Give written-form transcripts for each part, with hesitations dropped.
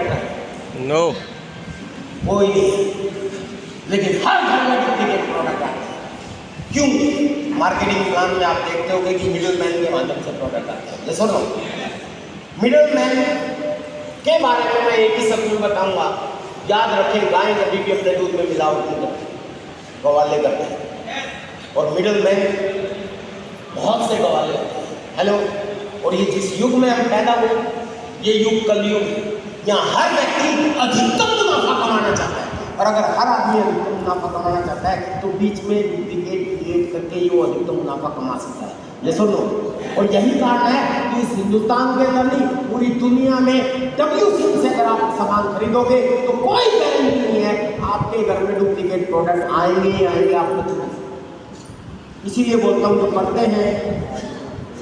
Product है? No, कोई नहीं। लेकिन हर घर में डुप्लीकेट प्रोडक्ट आते हैं। क्यों? मार्केटिंग प्लान में आप देखते होंगे कि मिडिल मैन के माध्यम से प्रोडक्ट आते हैं। ये सुनो, मिडिल मैन के बारे में मैं एक ही शब्द में बताऊंगा। याद रखें, गाय कभी भी अपने दूध में मिलावट नहीं करती, गवाले करते हैं। और मिडिल मैन बहुत से गवाले होते हैं। हेलो, और ये जिस युग में हम पैदा हुए, ये युग कलयुग है। यहाँ हर व्यक्ति अधिकतम मुनाफा कमाना चाहता है, और अगर हर आदमी अधिकतम मुनाफा कमाना चाहता है तो बीच में डुप्लीकेट क्रिएट करके ही वो अधिकतम मुनाफा कमा सकता है। ये सुनो, और यही कारण है कि इस हिंदुस्तान के अंदर नहीं, पूरी दुनिया में WCM से अगर आप सामान खरीदोगे तो कोई गारंटी नहीं है आपके घर में डुप्लीकेट प्रोडक्ट आएंगे ही आएंगे, आप बच नहीं सकते। इसीलिए बोलता हूँ, जो करते हैं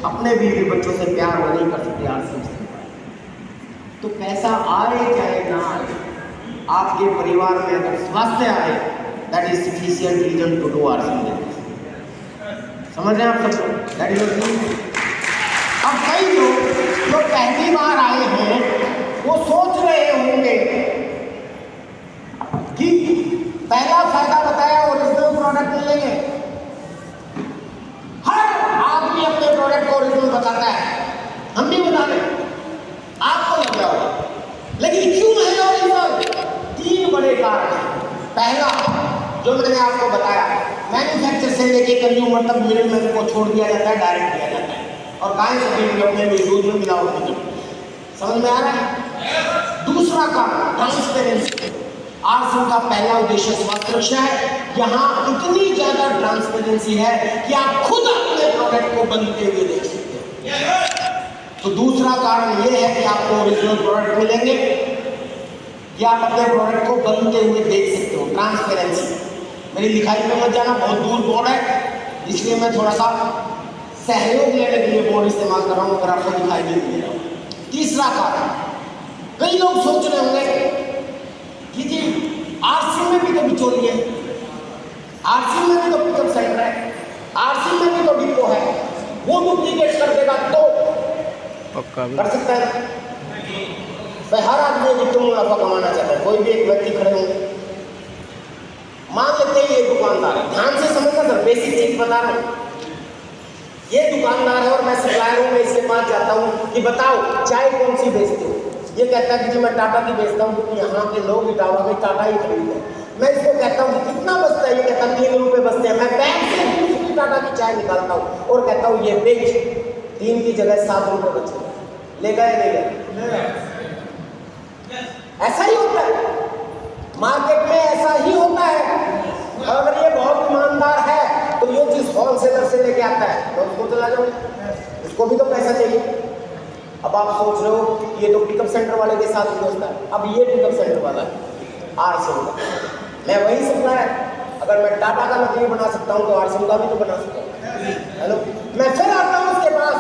अपने बीवी बच्चों से प्यार वो नहीं कर सकते RCM से। तो पैसा आए चाहे ना आए, आपके परिवार में अगर स्वास्थ्य आए, that is sufficient reason to do RCM। समझ रहे हैं आप सब? That is. अब कई लोग जो पहली बार आए हैं वो सोच रहे होंगे कि पहला फायदा बताया ओरिजिनल प्रोडक्ट मिलेंगे। हर आदमी अपने प्रोडक्ट को ओरिजिनल बताता है, हम भी बता रहे हैं, आपको लग जाओगा। लेकिन क्यों है ओरिजिनल? 3 बड़े कारण हैं। पहला, जो मैंने आपको बताया, मैन्युफैक्चर से लेके कंज्यूमर तक मिडिल मैन को छोड़ दिया जाता है, डायरेक्ट दिया जाता है। और गाय कभी भी अपने दूध में मिलावट नहीं करती। समझ में आ रहा है? दूसरा कारण ट्रांसपेरेंसी। RCM का पहला उद्देश्य स्वास्थ्य रक्षा है। यहाँ इतनी ज्यादा ट्रांसपेरेंसी है कि आप खुद अपने प्रोडक्ट को बनते हुए देख सकते हैं। तो दूसरा कारण ये है कि आपको ओरिजिनल प्रोडक्ट मिलेंगे, कि आप अपने प्रोडक्ट को बनते हुए देख सकते हो। ट्रांसपेरेंसी। मेरी लिखाई में मत जाना, बहुत दूर बोर्ड है, इसलिए मैं थोड़ा सा सहयोग लेने के लिए बोर्ड इस्तेमाल कर रहा हूँ, अगर आपको दिखाई नहीं दे रहा हूँ। तीसरा कारण, कई लोग सोच रहे होंगे कि जी RCM में भी तो बिचौली है, RCM में भी तो पिकअप सेंटर है, RCM में भी तो डिपो है, वो डुप्लीकेट कर देगा तो कर सकता है। भाई हर आदमी अधिकतम मुनाफा कमाना चाहता है। कोई भी एक व्यक्ति खड़े होंगे, मान लेते हैं ये दुकानदार है, ध्यान से समझना सर, बेसिक चीज बता रहा हूँ। ये दुकानदार है और मैं सप्लायर हूँ, मैं इसके पास जाता हूँ कि बताओ चाय कौन सी बेचते हो? ये कहता है कि जी मैं टाटा की बेचता हूँ, क्योंकि यहाँ के लोग इटावा में टाटा ही खरीदते हैं। मैं इसको कहता हूँ कि कितना बचता है? ये कहता है 3 रुपये बचते हैं। मैं बैग से दूसरी टाटा की चाय निकालता हूँ और कहता हूँ ये बेच, 3 की जगह 7 रुपये बचे। लेगा या नहीं लेगा? ऐसा ही होता है मार्केट में, ऐसा ही होता है। और अगर ये बहुत ईमानदार है तो ये जिस होलसेलर से लेके आता है तो उसको चला जाओ, उसको भी तो पैसा चाहिए। अब आप सोच रहे हो ये तो पिकअप सेंटर वाले के साथ दोस्त है, अब ये पिकअप सेंटर वाला है RCM का, मैं वही सकता है। अगर मैं टाटा का नकली बना सकता हूँ तो RCM का भी तो बना सकता हूँ। हेलो, मैं फिर आता हूँ उसके पास,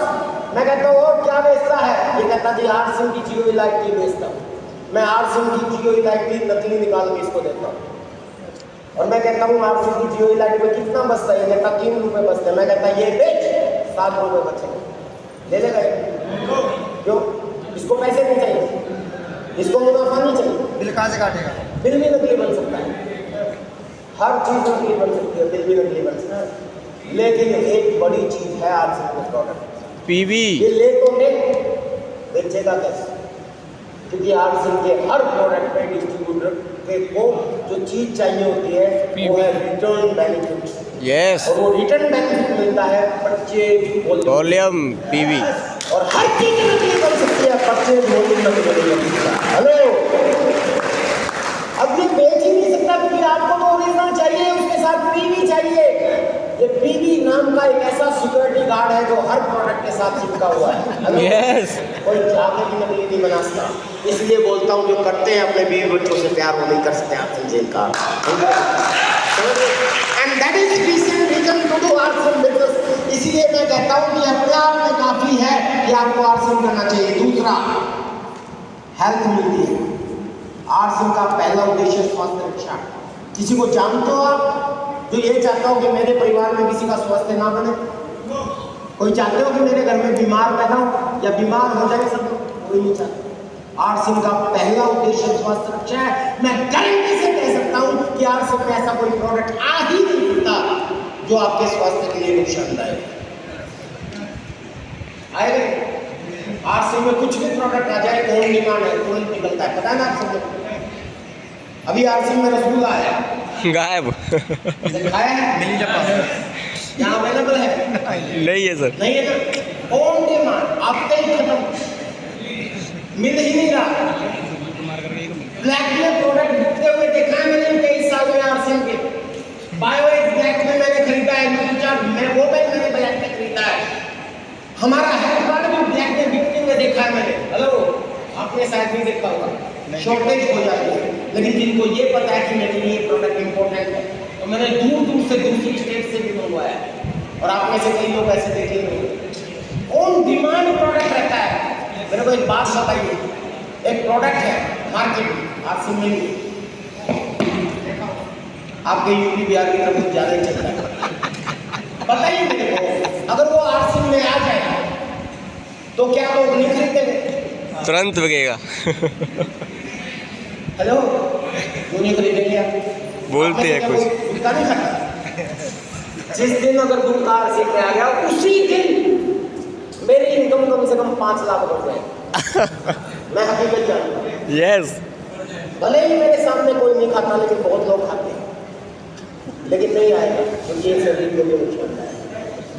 मैं कहता हूँ और क्या बेचता है? ये कहता जी RCM की जियो लाइट टी बेचता हूँ। मैं RCM की जियो लाइट टी नकली निकाल के इसको देता हूँ और मैं कहता हूँ RCM की जियो लाइट में कितना बचता है? ये कहता 3 रुपये बचते हैं। मैं कहता ये बेच, 7 रुपये बचेंगे। ले लेगा? क्यों? इसको पैसे नहीं चाहिए, इसको मुनाफा नहीं चाहिए। बिल कहाँ से काटेगा? बिल भी नकली बन सकता है, हर चीज नकली बन सकती है, बिल भी नकली बन सकता है। लेकिन एक बड़ी चीज है RCM के प्रोडक्ट, PV। ये ले तो ले, बेचेगा कैसे? क्योंकि RCM के हर प्रोडक्ट में डिस्ट्रीब्यूटर को जो चीज चाहिए होती है वो है रिटर्न बेनिफिट। यस, और वो रिटर्न बेनिफिट मिलता है परचेज वॉल्यूम PV। और हर चीज नकली बन सकती है, परचेज वॉल्यूम नकली बनेगी। हेलो, अब ये बेच ही नहीं सकता क्योंकि आपको तो ओरिजिनल चाहिए, उसके साथ PV चाहिए। ये PV नाम का एक ऐसा सिक्योरिटी गार्ड है जो हर प्रोडक्ट के साथ चिपका हुआ है। यस, कोई चाहते भी नकली नहीं बना सकता। इसलिए बोलता हूँ जो करते हैं अपने बीवी बच्चों से प्यार वो नहीं कर सकते RCM जेल का। And that is reason to do RCM business. इसीलिए मैं कहता हूँ कि अपने आप में काफी है कि आपको RCM करना चाहिए। दूसरा, हेल्थ मिलती है। RCM का पहला उद्देश्य स्वास्थ्य रक्षा। किसी को जानते हो आप जो ये चाहता हो कि मेरे परिवार में किसी का स्वास्थ्य ना बने? कोई चाहते हो कि मेरे घर में बीमार पैदा हो या बीमार हो जाए सब लोग? कोई नहीं चाहता। आरसिम का पहला उद्देश्य स्वास्थ्य रक्षा है। मैं गारंटी से कह सकता हूं कि आरसिम में ऐसा कोई प्रोडक्ट आ ही नहीं सकता जो आपके स्वास्थ्य के लिए नुकसानदायक आएगा। आरसिम में कुछ भी प्रोडक्ट आ जाए कौन डिमांड है तुरंत निकलता है, पता है ना आप सबको। अभी आरसिम में रसगुल्ला आया गायब खाया है, यहाँ अवेलेबल है नहीं है सर, नहीं है ना, ऑन डिमांड आपका ही खत्म, मिल ही नहीं रहा। ब्लैक में प्रोडक्ट बिकते हुए देखा है मैंने कई साल में आरसिम के। बायो एक्स ब्लैक में मैंने खरीदा है, मैं वो बैग मैंने ब्लैक में खरीदा है। हमारा हेल्थ कार्ड भी ब्लैक में बिकते हुए देखा है मैंने। हेलो, आपने शायद नहीं देखा होगा, शॉर्टेज हो जाती है। लेकिन जिनको ये पता है कि मेरे लिए प्रोडक्ट इंपॉर्टेंट है तो मैंने दूर दूर से दूसरी स्टेट से भी मंगवाया है। और आप में से कई लोग ऐसे देखे होंगे, ऑन डिमांड प्रोडक्ट रहता है। मेरे को एक बात बताइए, एक प्रोडक्ट है मार्केट में आरसिम में आपके यूपी बिहार की तरफ ज़्यादा ही चलता है। बताइए मेरे को, अगर वो आरसिम में आ जाए तो क्या लोग नहीं खरीदेंगे? तुरंत बिकेगा हेलो, क्यों नहीं खरीदेंगे आप? बोलते हैं कुछ गुटखा नहीं खाता। जिस दिन अगर गुटखा आरसिम में आ गया उसी दिन मेरी इनकम कम से कम 5 लाख बढ़ जाए। मैं हकीकत जानता हूँ। यस, भले ही मेरे सामने कोई नहीं खाता लेकिन बहुत लोग खाते हैं, लेकिन नहीं आएगा क्योंकि ये शरीर के लिए नुकसान है।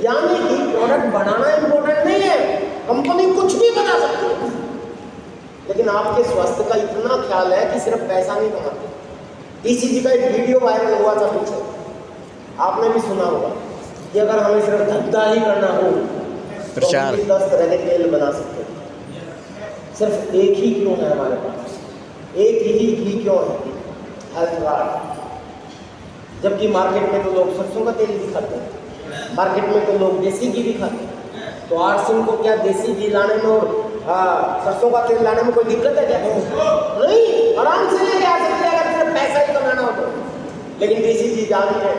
यानी कि प्रोडक्ट बनाना इंपॉर्टेंट नहीं है, कंपनी कुछ भी बना सकती है, लेकिन आपके स्वास्थ्य का इतना ख्याल है कि सिर्फ पैसा नहीं कमाते। इसी जी का एक वीडियो वायरल हुआ था पीछे, आपने भी सुना होगा कि अगर हमें सिर्फ धंधा ही करना हो प्रचार, तो 10 तरह के तेल बना सकते हैं। सिर्फ एक ही क्यों है हमारे पास, एक ही घी क्यों है, हेल्थ कार्ड। जबकि मार्केट में तो लोग सरसों का तेल भी खाते हैं, मार्केट में तो लोग देसी घी भी खाते हैं। तो आरसिम को क्या देसी घी लाने में और सरसों का तेल लाने में कोई दिक्कत है क्या? नहीं, आराम से लेके आ सकते हैं अगर सिर्फ पैसा ही कमाना हो तो। लेकिन देसी घी जानी है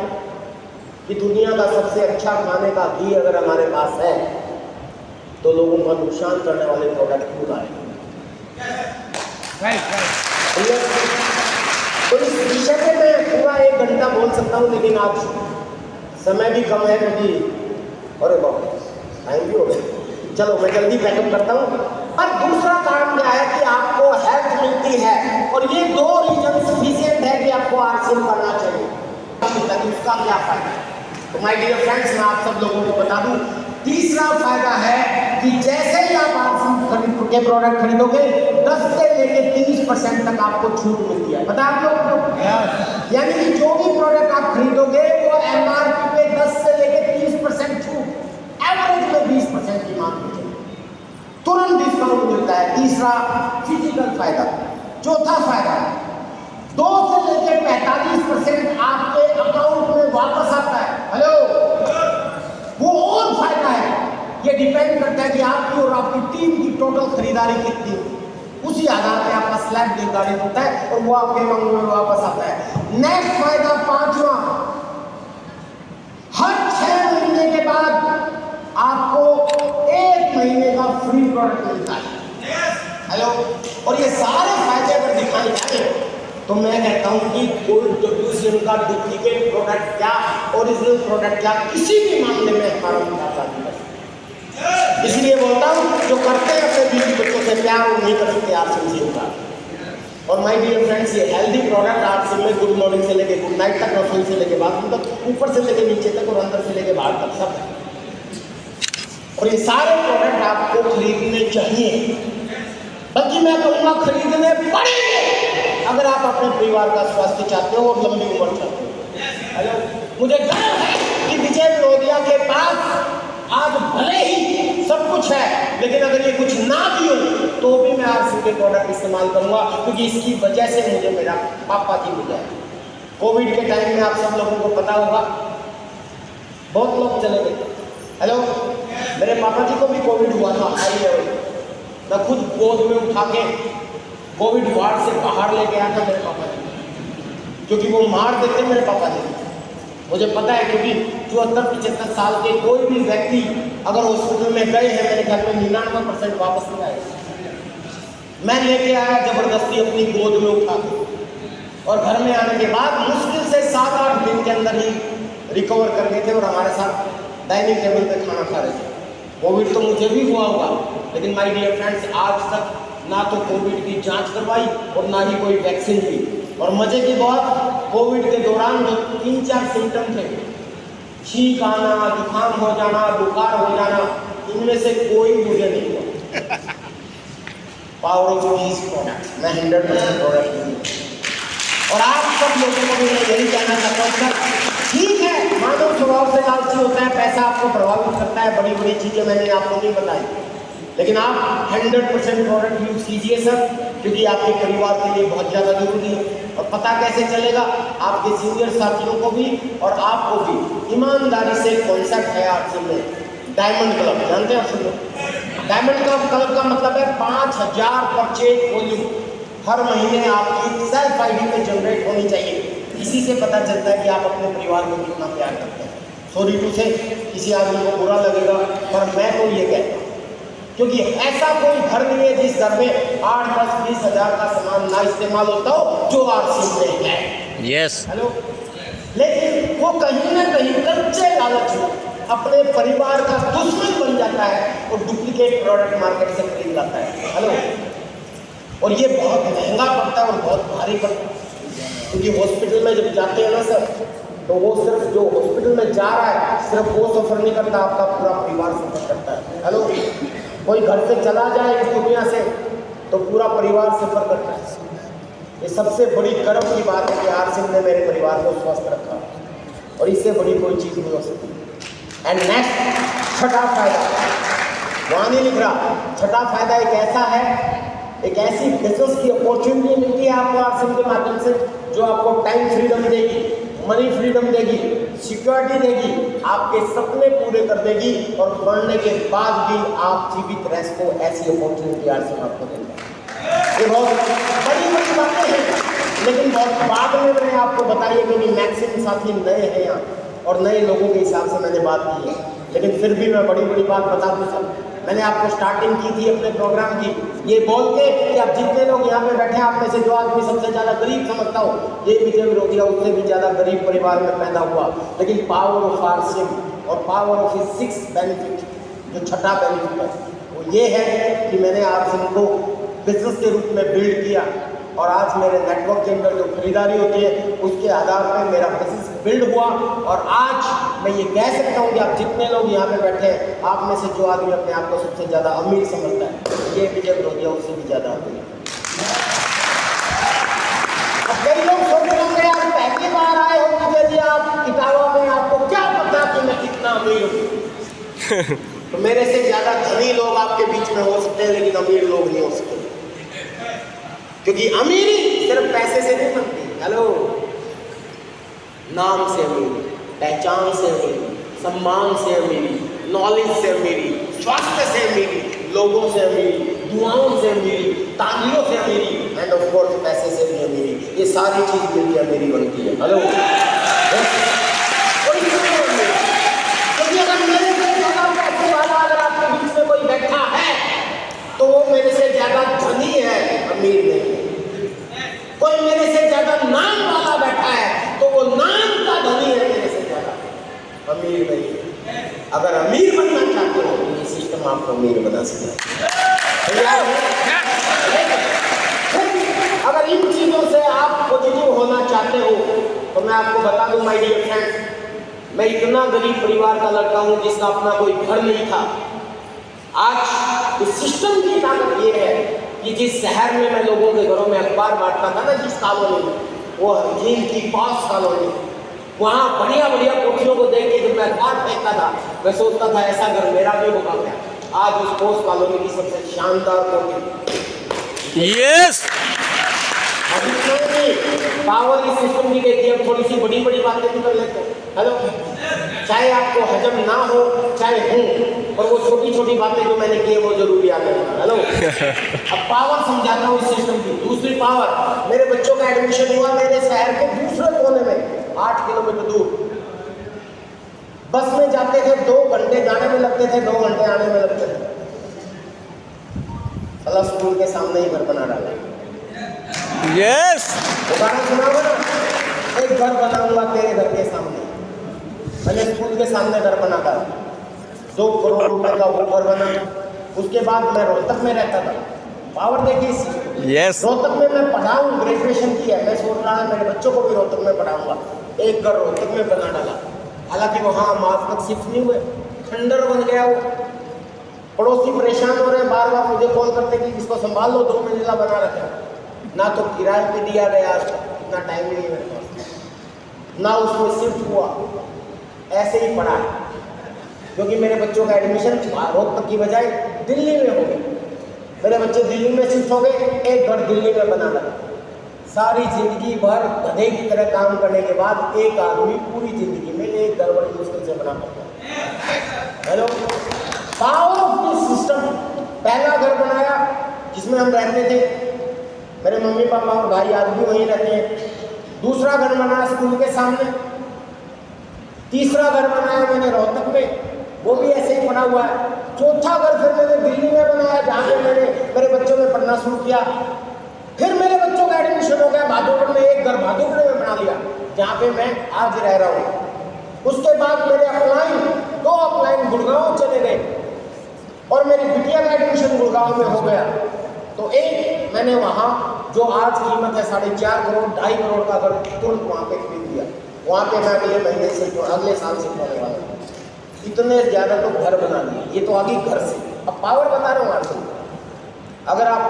कि दुनिया का सबसे अच्छा खाने का घी अगर हमारे पास है तो लोगों का नुकसान करने वाले प्रोडक्ट क्यों आए? तो इस विषय पे मैं पूरा 1 घंटा बोल सकता हूँ, लेकिन आज समय भी कम है क्योंकि अरे बाप टाइम भी हो गया। चलो मैं जल्दी पैकअप करता हूँ। और दूसरा कारण क्या है कि आपको हेल्थ मिलती है, और ये 2 रीजन सफिशिएंट है कि आपको आरसिम करना चाहिए। उसका क्या फायदा है? तो माय डियर फ्रेंड्स, मैं आप सब लोगों को बता दूं, तीसरा फायदा है कि जैसे ही आप आरसिम के प्रोडक्ट खरीदोगे 10 से लेकर 30% तक आपको छूट मिलती है। पता है आप लोगों को? यानी कि जो भी प्रोडक्ट आप खरीदोगे वो एमआरपी पे 10 से लेकर 30% छूट, एवरेज में 20% की मांग होती है, तुरंत डिस्काउंट मिलता है। तीसरा फिजिकल फायदा। चौथा फायदा, 2 से लेकर 45% आपके अकाउंट में वापस आता है। हेलो, वो और फायदा है। ये डिपेंड करता है कि आपकी और आपकी टीम की टोटल खरीदारी कितनी, उसी आधार पे आपका स्लैब निर्धारित होता है और वो आपके अकाउंट में वापस आता है। नेक्स्ट फायदा 5वां, हर 6 महीने के बाद आपको 1 महीने का फ्री प्रोडक्ट मिलता है। हेलो, और ये सारे फायदे अगर दिखाए जाए तो मैं कहता हूं कि कोई WCM का डुप्लीकेट प्रोडक्ट क्या, ओरिजिनल प्रोडक्ट क्या, किसी भी मामले में हमारा मुकाबला नहीं कर सकता। इसलिए बोलता हूं, जो करते हैं अपने बीवी बच्चों से प्यार वो नहीं कर सकते आरसिम से उनका। और माय डियर फ्रेंड्स, ये हेल्दी प्रोडक्ट आरसिम में गुड मॉर्निंग से लेके गुड नाइट तक, रसोई से लेके बाथरूम तक, ऊपर से लेके नीचे तक और अंदर से लेके बाहर तक सब है। और ये सारे प्रोडक्ट आपको खरीदने चाहिए, बल्कि मैं कहूँगा खरीदने पड़ेंगे अगर आप अपने परिवार का स्वास्थ्य चाहते हो और लंबी उम्र चाहते हो। हेलो, मुझे गर्व है कि विजय विरोधिया के पास आज भले ही सब कुछ है, लेकिन अगर ये कुछ ना भी हो तो भी मैं आरसिम के प्रोडक्ट इस्तेमाल करूँगा, क्योंकि इसकी वजह से मुझे मेरा पापा जी मिला है। कोविड के टाइम में आप सब लोगों को पता होगा बहुत लोग चले गए। हेलो, मेरे पापा जी को भी कोविड हुआ था हाई लेवल। मैं खुद गोद में उठा के कोविड वार्ड से बाहर लेके आया था मेरे पापा जी, क्योंकि वो मार देते मेरे पापा जी। मुझे पता है, क्योंकि 74-75 साल के कोई भी व्यक्ति अगर हॉस्पिटल में गए हैं, मेरे ख्याल में 99% वापस नहीं आए। मैं लेके आया जबरदस्ती अपनी गोद में उठा के, और घर में आने के बाद मुश्किल से 7-8 दिन के अंदर ही रिकवर कर गए थे और हमारे साथ डाइनिंग टेबल पे खाना खा रहे थे। कोविड तो मुझे भी हुआ होगा, लेकिन माय डियर फ्रेंड्स, आज तक ना तो कोविड की जांच करवाई और ना ही कोई वैक्सीन ली। और मजे की बात, कोविड के दौरान जो 3-4 सिम्टम थे, छींक आना, जुकाम हो जाना, बुखार हो जाना, इनमें से कोई मुझे नहीं हुआ। पावर ऑफ दीज प्रोडक्ट्स, मैं 100% प्रोडक्ट यूज। और आप सब लोगों को भी मैं यही कहना चाहता हूँ सर, ठीक है मानव स्वभाव से लालची होता है, पैसा आपको प्रभावित करता है, बड़ी बड़ी चीज़ें मैंने आपको नहीं बताई, लेकिन आप 100% प्रोडक्ट यूज कीजिए सर, क्योंकि आपके परिवार के लिए बहुत ज़्यादा जरूरी है। और पता कैसे चलेगा, आपके सीनियर साथियों को भी और आपको भी ईमानदारी से कॉन्सेप्ट है आपसे में डायमंड क्लब, जानते हैं आप? डायमंड क्लब का मतलब है 5000 परचेज वॉल्यूम हर महीने आपकी सेल्फ आईडी में जनरेट होनी चाहिए। इसी से पता चलता है कि आप अपने परिवार को कितना प्यार करते हैं। सॉरी टू से किसी आदमी को बुरा लगेगा, पर मैं तो ये कहता हूँ, क्योंकि ऐसा कोई घर नहीं है जिस घर में 8, 10, 20 हजार का सामान ना इस्तेमाल होता हो जो आरसी में है। यस। हेलो, लेकिन वो कहीं ना कहीं कच्चे लालच में अपने परिवार का दुश्मन बन जाता है और डुप्लीकेट प्रोडक्ट मार्केट से खरीद लाता है। हेलो, और ये बहुत महंगा पड़ता है और बहुत भारी पड़ता है, क्योंकि हॉस्पिटल में जब जाते हैं ना सर, तो वो सिर्फ जो हॉस्पिटल में जा रहा है सिर्फ वो सफर नहीं करता, आपका पूरा परिवार सफर करता है। हेलो, कोई घर से चला जाए इस दुनिया से तो पूरा परिवार सफर करता है। ये सबसे बड़ी गर्व की बात है कि आरसिंह ने मेरे परिवार को स्वस्थ रखा, और इससे बड़ी कोई चीज़ नहीं हो सकती। एंड नेक्स्ट, छठा फायदा वहाँ नहीं लिख रहा। छठा फायदा एक ऐसा है, एक ऐसी बिजनेस की अपॉर्चुनिटी मिलती है आपको आरसिंह के माध्यम से, जो आपको टाइम फ्रीडम देगी, मनी फ्रीडम देगी, सिक्योरिटी देगी, आपके सपने पूरे कर देगी, और बढ़ने के बाद भी आप जीवित रह सको, ऐसी अपॉर्चुनिटी आरसिंह आपको देगा। ये बहुत बड़ी बड़ी बातें हैं, लेकिन बहुत बाद में मैंने आपको बताई है, क्योंकि मैक्सिमम साथी नए हैं यहाँ और नए लोगों के हिसाब से मैंने बात की है, लेकिन फिर भी मैं बड़ी बड़ी बात बता दूँ सब। मैंने आपको स्टार्टिंग की थी अपने प्रोग्राम की ये बोल के कि आप जितने लोग यहाँ पे बैठे हैं, आप में से जो आदमी सबसे ज़्यादा गरीब समझता हो, ये विजय विरोधिया उससे भी ज़्यादा गरीब परिवार में पैदा हुआ, लेकिन पावर ऑफ आरसिंह और power of his 6th benefit, जो छठा बेनिफिट है, वो ये है कि मैंने आरसिंह को बिजनेस के रूप में बिल्ड किया, और आज मेरे नेटवर्क के अंदर जो खरीदारी होती है उसके आधार पर मेरा बिजनेस बिल्ड हुआ। और आज मैं ये कह सकता हूँ कि आप जितने लोग यहाँ पे बैठे हैं, आप में से जो आदमी अपने आप को सबसे ज़्यादा अमीर समझता है, ये विजय विरोधिया उससे भी ज़्यादा अमीर है। अब कई लोग सोच रहे होंगे, यार पहली बार आए हो विजय जी आप इटावा में, आपको क्या पता कि मैं कितना अमीर हूँ। तो मेरे से ज़्यादा धनी लोग आपके बीच में हो सकते हैं, लेकिन अमीर लोग नहीं हो सकते, क्योंकि अमीरी सिर्फ पैसे से नहीं बनती। हेलो, नाम से अमीरी, पहचान से अमीरी, सम्मान से अमीरी, नॉलेज से अमीरी, स्वास्थ्य से अमीरी, लोगों से अमीरी, दुआओं से अमीरी, तालियों से अमीरी, एंड ऑफ कोर्स पैसे से भी अमीरी, ये सारी चीज के लिए अमीरी बनती है। हेलो, क्योंकि अगर मेरे से ज़्यादा पैसे वाला अगर आपके बीच में कोई बैठा है तो वो मेरे से ज़्यादा धनी है, अमीर नहीं है। कोई मेरे से ज़्यादा नाम वाला बैठा है तो वो नाम का धनी है, मेरे से ज़्यादा अमीर नहीं है। अगर अमीर बनना चाहते हो तो ये सिस्टम आपको अमीर बना सकता है। अगर इन चीज़ों से आप पॉजिटिव होना चाहते हो तो मैं आपको बता दूं माय डियर फ्रेंड्स, मैं इतना गरीब परिवार का लड़का हूँ जिसका अपना कोई घर नहीं था। आज इस सिस्टम की ताकत ये है कि जिस शहर में मैं लोगों के घरों में अखबार बांटता था ना, जिस कॉलोनी में, वो हकीम की पास कॉलोनी, वहाँ बढ़िया बढ़िया कोठियों को देख के जब मैं अखबार फेंकता था, मैं सोचता था ऐसा घर मेरा भी होगा क्या। आज उस पोस्ट कॉलोनी की सबसे शानदार कोठी, यस, पावर इस सिस्टम की देखिए। अब थोड़ी सी बड़ी बड़ी बातें भी कर लेते हैं। हेलो, चाहे आपको हजम ना हो चाहे हूँ, पर वो छोटी छोटी बातें जो मैंने की है वो जरूरी याद रखना। हेलो, अब पावर समझाता हूँ इस सिस्टम की। दूसरी पावर, मेरे बच्चों का एडमिशन हुआ मेरे शहर के दूसरे कोने में, 8 किलोमीटर दूर। बस में जाते थे, 2 घंटे जाने में लगते थे, 2 घंटे आने में लगते थे। साला स्कूल के सामने ही घर बना डाला। यस वो गाना सुना होगा ना, एक घर बनाऊंगा तेरे घर के सामने। मैंने स्कूल के सामने घर बना डाला, 2 करोड़ रुपए का वो घर बना। उसके बाद मैं रोहतक में रहता था। पावर देखिए, यस रोहतक में मैं पढ़ाऊँ, ग्रेजुएशन की है, मैं सोच रहा है मेरे बच्चों को भी रोहतक में पढ़ाऊंगा। एक घर रोहतक में बना डाला। हालांकि वहाँ हम आज तक शिफ्ट नहीं हुए, खंडर बन गया वो। पड़ोसी परेशान हो रहे हैं, बार बार मुझे कॉल करते कि इसको संभाल लो, 2 मंजिला बना रखा है। ना तो किराए पे दिया गया, आज तक इतना टाइम नहीं है मेरे पास, ना उसमें शिफ्ट हुआ, ऐसे ही पड़ा है। क्योंकि मेरे बच्चों का एडमिशन रोहतक की बजाय दिल्ली में हो गया। मेरे बच्चे दिल्ली में शिफ्ट हो गए, एक घर दिल्ली में बना लगा। सारी जिंदगी भर गधे की तरह काम करने के बाद एक आदमी पूरी जिंदगी में एक घर बड़ी मुश्किल से बना पाता है। Hello, power of this system. पहला घर बनाया जिसमें हम रहते थे, मेरे मम्मी पापा और भाई आज भी वहीं रहते हैं। दूसरा घर बनाया स्कूल के सामने। तीसरा घर बनाया मैंने रोहतक में, वो भी ऐसे ही बना हुआ है। चौथा घर फिर मैंने दिल्ली में बनाया, जहाँ पे मैंने मेरे बच्चों ने पढ़ना शुरू किया। फिर मेरे बच्चों का एडमिशन हो गया बहादुरगढ़ में, एक घर बहादुरगढ़ में बना लिया, जहाँ पे मैं आज रह रहा हूँ। उसके बाद मेरे अपलाइन 2 अपलाइन गुड़गांव चले गए और मेरी बिटिया का एडमिशन गुड़गांव में हो गया। तो एक मैंने वहाँ जो आज कीमत है 4.5 करोड़ 2.5 करोड़ का घर तुरंत वहाँ पे खरीद लिया। वहाँ पे मैं अगले महीने से अगले साल से होने वाला हूँ। इतने ज़्यादा तो घर बना लिए। ये तो आगे घर से, अब पावर बता रहा हूँ आपको। अगर आप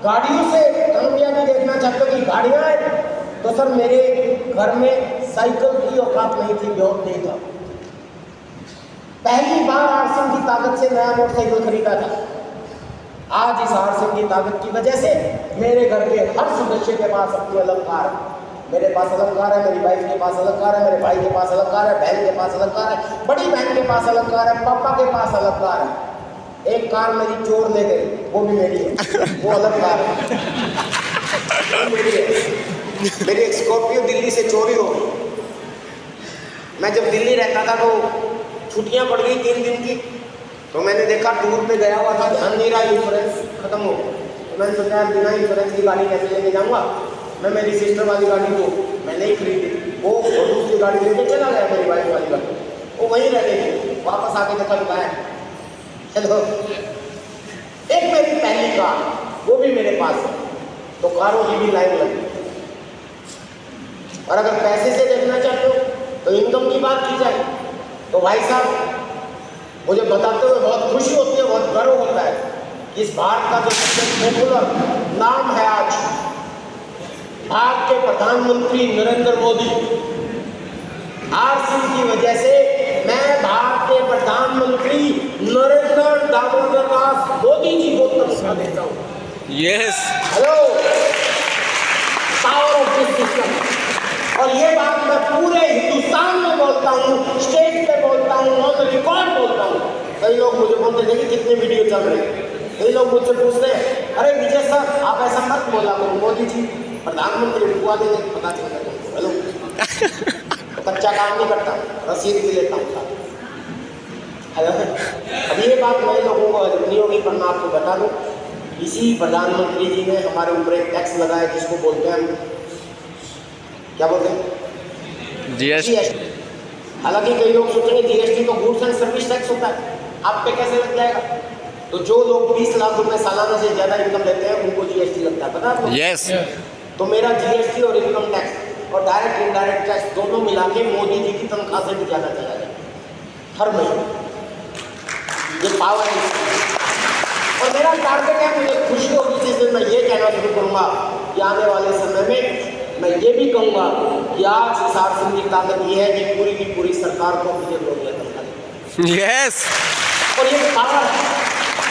गाड़ियों से कामयाबी देखना चाहते हो कि गाड़ियाँ हैं, तो सर मेरे घर में साइकिल की औकात नहीं थी, बहुत नहीं था। पहली बार आरसिंह की ताकत से नया मोटरसाइकिल खरीदा था। आज इस आरसिंह की ताकत की वजह से मेरे घर के हर सदस्य के पास अपनी अलग कार है। मेरे पास अलग कार है, मेरी वाइफ के पास अलग कार है, मेरे भाई के पास अलग कार है, बहन के पास अलग कार है, बड़ी बहन के पास अलग कार है, पापा के पास अलग कार है। एक कार मेरी चोर ले गई, वो भी मेरी है, वो अलग कार है, मेरी है। मेरी एक स्कॉर्पियो दिल्ली से चोरी हो गई। मैं जब दिल्ली रहता था तो छुट्टियां पड़ गई 3 दिन की, तो मैंने देखा टूर पे गया हुआ था, ध्यान नहीं रहा, इंश्योरेंस खत्म हो गया। तो मैंने सोचा बिना इंश्योरेंस की गाड़ी कैसे लेके जाऊँगा। मैं मेरी सिस्टर वाली गाड़ी को मैं नहीं खरीदी, वो और दूसरी गाड़ी लेके चला गया, मेरी वाइफ वाली गाड़ी, वो वहीं रह गई। वापस आके देखा तो है चलो एक मेरी पहली कार, वो भी मेरे पास है। तो कारों की भी लाइन लगी। और अगर पैसे से देखना चाहते हो तो इनकम की बात की जाए तो भाई साहब मुझे बताते हुए बहुत खुशी होती है, बहुत गर्व होता है कि इस भारत का जो सबसे पॉपुलर नाम है आज, भारत के प्रधानमंत्री नरेंद्र मोदी। आरसिंह की वजह से मैं भारत के प्रधानमंत्री नरेंद्र दामोदर दास मोदी जी को तनख्वाह देता हूँ। Yes hello, power of this system. और ये बात मैं पूरे हिंदुस्तान में बोलता हूँ, स्टेज पे बोलता हूँ, ऑन रिकॉर्ड बोलता हूँ। कई लोग मुझे बोलते हैं कि कितने वीडियो चल रहे हैं। कई लोग मुझसे पूछते हैं, अरे विजय सर आप ऐसा मत बोला करो, मोदी जी प्रधानमंत्री हुआ देने पता चलता है। हेलो, कच्चा काम नहीं करता, रसीद भी लेता हूँ। हेलो, अब ये बात नए लोगों को नहीं होगी, पर मैं आपको बता दूँ, इसी प्रधानमंत्री जी ने हमारे ऊपर एक टैक्स लगाया जिसको बोलते हैं, क्या बोलते हैं, जीएसटी। हालांकि कई लोग सोचेंगे जीएसटी तो गुड्स एंड सर्विस टैक्स होता है, आप पे कैसे लग जाएगा। तो जो लोग 20 लाख रुपए सालाना से ज़्यादा इनकम लेते हैं उनको जीएसटी लगता है, पता है आपको? यस तो मेरा जीएसटी और इनकम टैक्स और डायरेक्ट इनडायरेक्ट टैक्स दोनों मिला के मोदी जी की तनख्वाह से भी ज़्यादा चला जाए हर महीने। ये पावर है। और मेरा टारगेट है, मुझे खुशी होगी जिस दिन मैं ये कहना शुरू करूँगा कि आने वाले समय में मैं ये भी कहूँगा कि आज आरसिंह की ताकत ये है कि पूरी की पूरी सरकार को मुझे लोग तनख्वाह। यस और ये पावर है।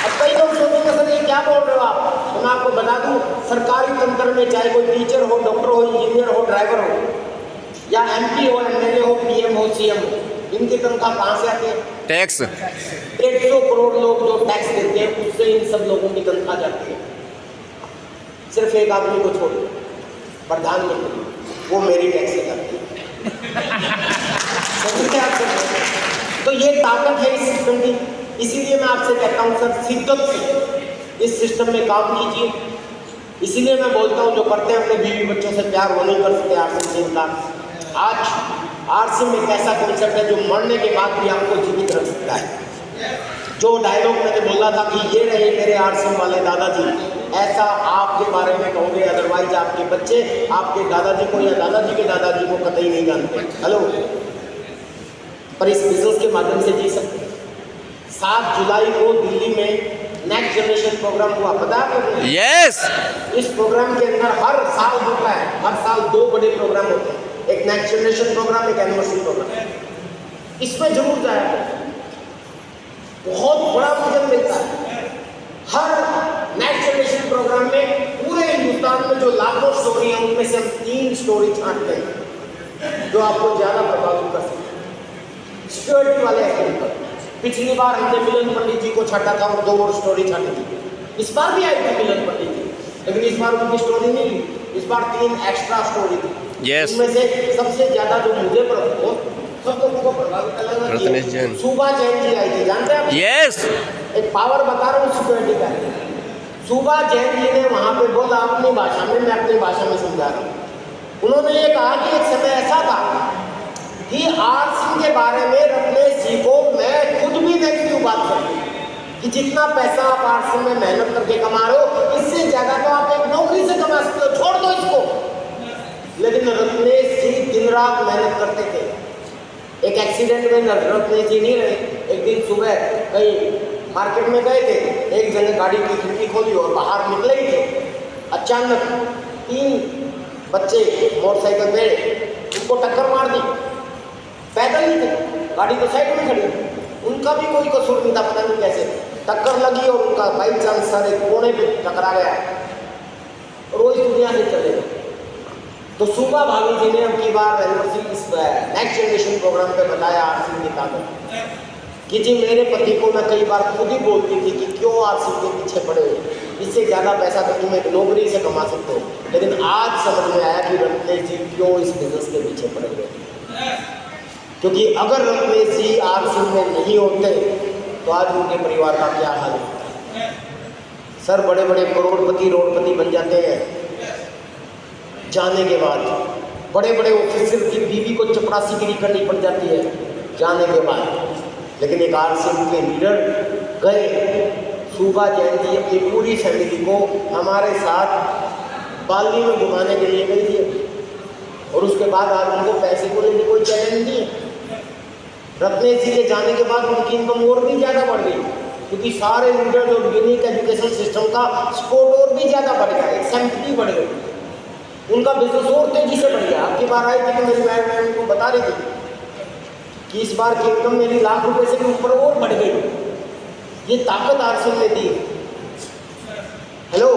अब कई लोग सोचेंगे सर ये क्या बोल रहे हो आप, तो मैं आपको बता दूं, सरकारी तंत्र में चाहे कोई टीचर हो, डॉक्टर हो, इंजीनियर हो, ड्राइवर हो, या एमपी हो, एमएलए हो, पीएम हो, सीएम हो, इनकी तनख्वाह कहाँ से आती है? टैक्स। 150 करोड़ लोग जो टैक्स देते हैं उससे इन सब लोगों की तनख्वाह जाती है। सिर्फ एक आदमी को छोड़, प्रधानमंत्री, वो मेरी टैक्स से जाती है। तो ये ताकत है इस सिस्टम की। इसीलिए मैं आपसे कहता हूँ सर, शिद्दत से इस सिस्टम में काम कीजिए। इसीलिए मैं बोलता हूँ जो करते हैं अपने बीवी बच्चों से प्यार वो नहीं कर सकते आरसीएम से इनकार। आज आरसीएम एक ऐसा कॉन्सेप्ट है जो मरने के बाद भी आपको जीवित रख सकता है। जो डायलॉग मैंने बोला था कि ये रहे मेरे आरसीएम वाले दादाजी, ऐसा आपके बारे में कहोगे, अदरवाइज आपके बच्चे आपके दादाजी को या दादाजी के दादाजी को कतई नहीं जानते। हेलो, पर इस बिजनेस के माध्यम से जी सकते हैं। 7 जुलाई को दिल्ली में नेक्स्ट जनरेशन प्रोग्राम हुआ, पता है आपको? यस। इस प्रोग्राम के अंदर हर साल होता है, हर साल 2 बड़े प्रोग्राम होते हैं, एक नेक्स्ट जनरेशन प्रोग्राम, एक एनिवर्सरी प्रोग्राम। इसमें जरूर जाया करो, बहुत बड़ा वजन मिलता है। हर नेक्स्ट जनरेशन प्रोग्राम में पूरे हिंदुस्तान में जो लाखों स्टोरी है उनमें से 3 स्टोरी छांटते हैं जो आपको ज़्यादा प्रभावित कर सकते हैं। सिक्योरिटी वाले एंगल पर पिछली बार हमने मिलन पंडित जी को छाटा था और 2 और स्टोरी छाटी थी। इस बार भी आई थी मिलन पंडित जी, लेकिन इस बार उनकी स्टोरी नहीं ली, इस बार 3 एक्स्ट्रा स्टोरी थी। Yes. उनमें से सबसे ज़्यादा जो मुझे सब लोगों को प्रभावित करना, सुबा जैन जी आई थी, जानते हैं आप? यस। एक पावर बता रहा हूँ सिक्योरिटी का। सुबा जैन जी ने वहाँ पे बोला अपनी भाषा में, मैं अपनी भाषा में समझा रहा हूँ। उन्होंने ये कहा कि एक समय ऐसा था कि आरसीएम के बारे में रत्नेश जी को मैं खुद भी नेगेटिव बात करती कि जितना पैसा आप आरसीएम में मेहनत करके कमा रहे हो, इससे ज़्यादा तो आप एक नौकरी से कमा सकते हो, छोड़ दो इसको। लेकिन रत्नेश जी दिन रात मेहनत करते थे। एक एक्सीडेंट में रत्नेश जी नहीं रहे। एक दिन सुबह कहीं मार्केट में गए थे, एक जने गाड़ी की खिड़की खोली और बाहर निकले ही थे। अचानक 3 बच्चे मोटरसाइकिल पे उनको टक्कर मार दी। पैदल ही थे, गाड़ी तो साइड में खड़ी, उनका भी कोई कसूर नहीं था, पता नहीं कैसे टक्कर लगी और उनका बाई चांस सर एक कोने पे टकरा गया और वो इस दुनिया से चले गए। तो सुबह भाभी जी ने अब की बार नेक्स्ट जनरेशन प्रोग्राम पे बताया आरसीएम की ताकत कि जी मेरे पति को मैं कई बार खुद ही बोलती थी कि क्यों आरसीएम के पीछे पड़े हो, इससे ज़्यादा पैसा तो तुम एक नौकरी से कमा सकते हो। लेकिन आज समझ में आया कि रत्नेश जी क्यों इस बिजनेस के पीछे पड़े हुए, क्योंकि अगर रत्नेश जी आरसीएम में नहीं होते तो आज उनके परिवार का क्या हाल होता। सर बड़े बड़े करोड़पति रोडपति बन जाते हैं जाने के बाद, बड़े बड़े ऑफिसर की बीवी को चपरासीगिरी करनी पड़ जाती है जाने के बाद। लेकिन एक आरसीएम के लीडर गए, सुबा जैन जी अपनी पूरी फैमिली को हमारे साथ बाली में घुमाने के लिए गई थी और उसके बाद आज उनको पैसे को लेने कोई चैलेंज नहीं है। रत्नेश जी के जाने के बाद उनकी इनकम और भी ज़्यादा बढ़ गई, क्योंकि सारे लीडर्स और यूनिक एजुकेशन सिस्टम का सपोर्ट और भी ज़्यादा बढ़ गया, एक सैंपलिटी बढ़ गई, उनका बिजनेस और तेजी से बढ़ गया। आपकी बार आई थी तो मेरी मैम उनको बता रही थी कि इस बार की इनकम मेरी लाख रुपए से भी ऊपर और बढ़ गई। ये ताकत आरसीएम ने दी। हेलो,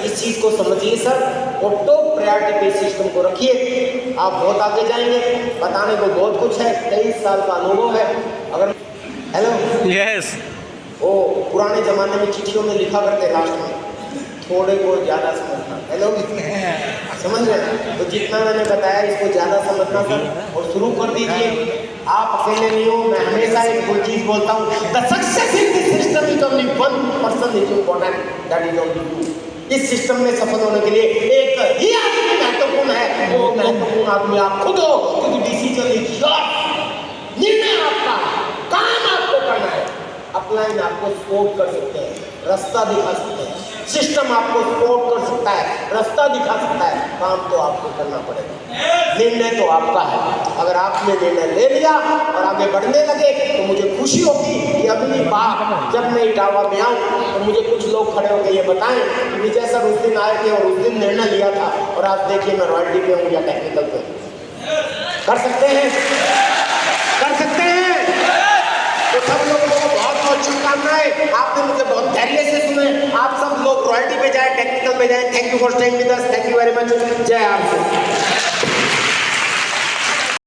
इस चीज़ को समझिए सर और टॉप प्रायोरिटी पे सिस्टम को रखिए, आप बहुत आगे जाएंगे। बताने को बहुत कुछ है, 23 साल का अनुभव है। अगर हेलो यस। वो पुराने ज़माने में चिट्ठियों में लिखा करते लास्ट में थोड़े को ज़्यादा समझना। हेलो, समझ रहे? तो जितना मैंने बताया इसको ज़्यादा समझना सर और शुरू कर दीजिए। आप अकेले नहीं हो, मैं हमेशा एक कोई चीज़ बोलता हूँ, the success in this system is only 1% is important, that is only you. इस सिस्टम में सफल होने के लिए एक ही आदमी महत्वपूर्ण है, वो महत्वपूर्ण आदमी आप खुद हो, क्योंकि डिसीजन इज योर्स, निर्णय आपका, काम आपको करना है। अपलाइन आपको सपोर्ट कर सकते हैं, रास्ता दिखा सकते हैं, सिस्टम आपको सपोर्ट कर सकता है, रास्ता दिखा सकता है, काम तो आपको करना पड़ेगा। निर्णय तो आपका है। अगर आपने निर्णय ले लिया और आगे बढ़ने लगे तो मुझे खुशी होगी कि अगली बार जब मैं इटावा में आऊँ तो मुझे कुछ लोग खड़े होकर ये बताएं कि विजय सर उस दिन आए थे और उस दिन निर्णय लिया था और आज देखिए मैं रॉयल्टी पे हूँ या टेक्निकल पे। कर सकते हैं, कर सकते हैं। तो सब लोगों को बहुत बहुत शुभकामनाएं। आपने मुझे बहुत धैर्य से सुने। आप सब लोग रॉयल्टी पे जाए, टेक्निकल पे जाए। Thank you for staying with us, thank you very much. जय आरसीएम।